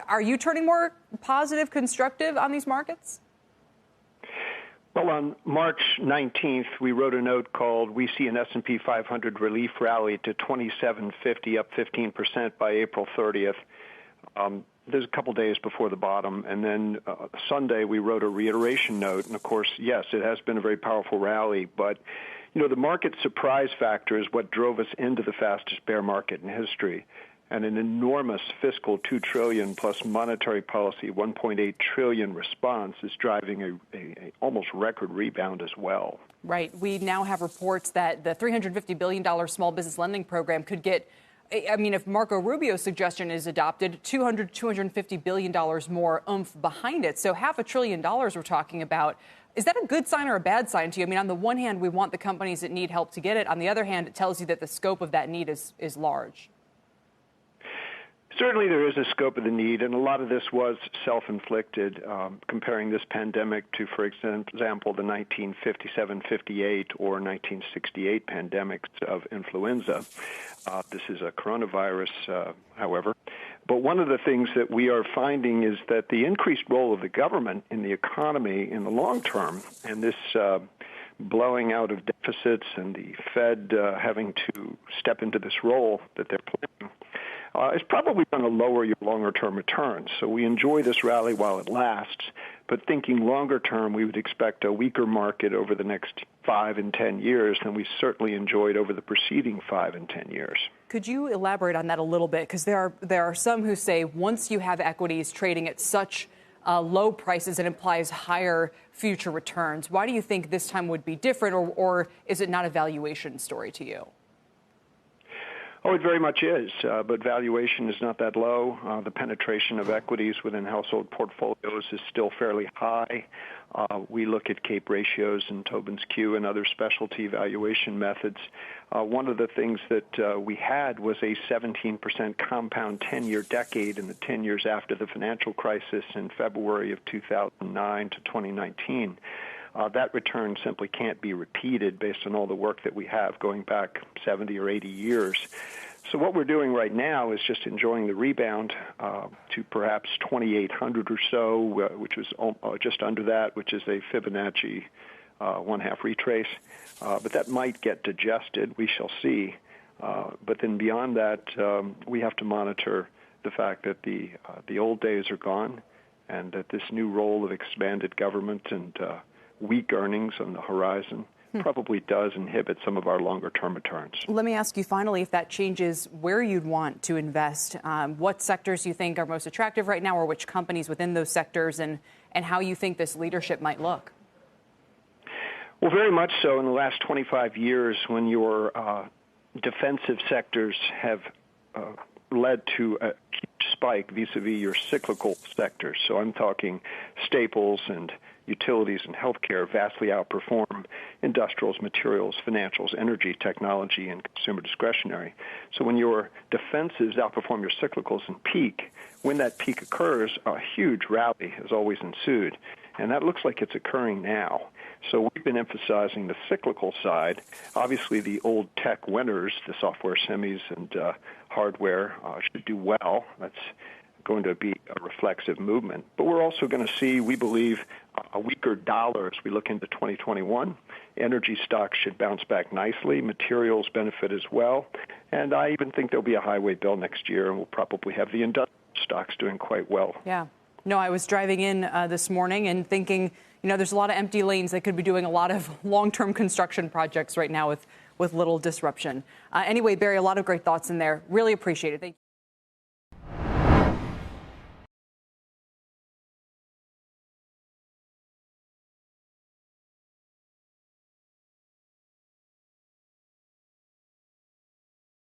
Are you turning more positive, constructive on these markets? Well, on March 19th, we wrote a note called "We See an S&P 500 Relief Rally to 2750, up 15% by April 30th." There's a couple days before the bottom, and then Sunday we wrote a reiteration note. And of course, yes, it has been a very powerful rally, but the market surprise factor is what drove us into the fastest bear market in history. And an enormous fiscal $2 trillion plus monetary policy $1.8 trillion response is driving a almost record rebound as well. Right. We now have reports that the $350 billion small business lending program could get, if Marco Rubio's suggestion is adopted, $250 billion more oomph behind it. So $500 billion we're talking about. Is that a good sign or a bad sign to you? On the one hand, we want the companies that need help to get it. On the other hand, it tells you that the scope of that need is large. Certainly there is a scope of the need, and a lot of this was self-inflicted, comparing this pandemic to, for example, the 1957-58 or 1968 pandemics of influenza. This is a coronavirus, however. But one of the things that we are finding is that the increased role of the government in the economy in the long term, and this blowing out of deficits and the Fed having to step into this role that they're playing, is probably going to lower your longer-term returns. So we enjoy this rally while it lasts, but thinking longer-term, we would expect a weaker market over the next 5 and 10 years than we certainly enjoyed over the preceding 5 and 10 years. Could you elaborate on that a little bit? Because there are some who say once you have equities trading at such low prices, it implies higher future returns. Why do you think this time would be different, or is it not a valuation story to you? Oh, it very much is, but valuation is not that low. The penetration of equities within household portfolios is still fairly high. We look at CAPE ratios and Tobin's Q and other specialty valuation methods. One of the things that we had was a 17% compound 10-year decade in the 10 years after the financial crisis in February of 2009 to 2019. That return simply can't be repeated based on all the work that we have going back 70 or 80 years. So what we're doing right now is just enjoying the rebound to perhaps 2,800 or so, which was just under that, which is a Fibonacci one-half retrace. But that might get digested. We shall see. But then beyond that, we have to monitor the fact that the old days are gone and that this new role of expanded government and weak earnings on the horizon probably does inhibit some of our longer-term returns. Let me ask you finally, if that changes where you'd want to invest, what sectors you think are most attractive right now, or which companies within those sectors, and how you think this leadership might look? Well, very much so. In the last 25 years, when your defensive sectors have led to a huge spike vis-a-vis your cyclical sectors, so I'm talking staples and utilities and healthcare vastly outperform industrials, materials, financials, energy, technology, and consumer discretionary. So when your defensives outperform your cyclicals and peak, when that peak occurs, a huge rally has always ensued. And that looks like it's occurring now. So we've been emphasizing the cyclical side. Obviously, the old tech winners, the software, semis, and hardware should do well. That's going to be a reflexive movement. But we're also going to see, we believe, a weaker dollar as we look into 2021. Energy stocks should bounce back nicely. Materials benefit as well. And I even think there'll be a highway bill next year, and we'll probably have the industrial stocks doing quite well. Yeah. No, I was driving in this morning and thinking, there's a lot of empty lanes that could be doing a lot of long-term construction projects right now with little disruption. Anyway, Barry, a lot of great thoughts in there. Really appreciate it. Thank you.